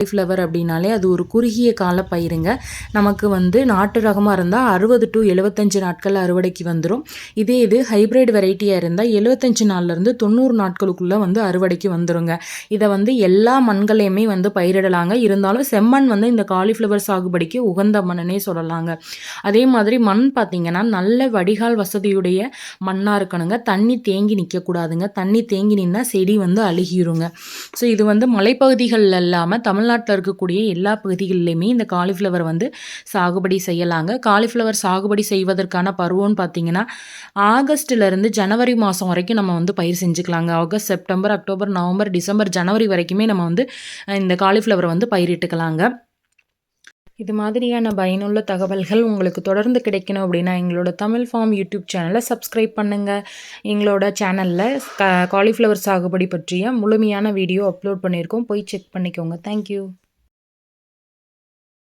Cauliflower அப்படின்னாலே அது ஒரு குறுகிய கால பயிருங்க. நமக்கு வந்து நாட்டு ரகமாக இருந்தால் 60 to 75 நாட்கள் அறுவடைக்கு வந்துடும். இதே இது ஹைப்ரிட் வெரைட்டியாக இருந்தால் 75 நாள்லேருந்து 90 நாட்களுக்குள்ளே வந்து அறுவடைக்கு வந்துடுங்க. இதை வந்து எல்லா மண்களையுமே வந்து பயிரிடலாங்க. இருந்தாலும் செம்மண் வந்து இந்த காலிஃப்ளவர் சாகுபடிக்கு உகந்த மண்ணுனே சொல்லலாங்க. அதே மாதிரி மண் பார்த்திங்கன்னா நல்ல வடிகால் வசதியுடைய மண்ணாக இருக்கணுங்க. தண்ணி தேங்கி நிற்கக்கூடாதுங்க. தண்ணி தேங்கி நின்னா செடி வந்து அழுகிருங்க. ஸோ இது வந்து மலைப்பகுதிகள் இல்லாமல் தமிழ்நாட்டில் இருக்கக்கூடிய எல்லா பகுதிகளிலையுமே இந்த காலிஃப்ளவர் வந்து சாகுபடி செய்யலாங்க. காலிஃப்ளவர் சாகுபடி செய்வதற்கான பருவம்னு பார்த்திங்கன்னா ஆகஸ்ட்லேருந்து ஜனவரி மாதம் வரைக்கும் நம்ம வந்து பயிர் செஞ்சுக்கலாங்க. August, September, October, November, December, ஜனவரி வரைக்குமே நம்ம வந்து இந்த காலிஃப்ளவரை வந்து பயிரிட்டுக்கலாங்க. இது மாதிரியான பயனுள்ள தகவல்கள் உங்களுக்கு தொடர்ந்து கிடைக்கணும் அப்படின்னா எங்களோட தமிழ் ஃபார்ம் யூடியூப் சேனலை சப்ஸ்கிரைப் பண்ணுங்கள். எங்களோட சேனலில் காலிஃப்ளவர் சாகுபடி பற்றிய முழுமையான வீடியோ அப்லோட் பண்ணியிருக்கோம். போய் செக் பண்ணிக்கோங்க. தேங்க்யூ.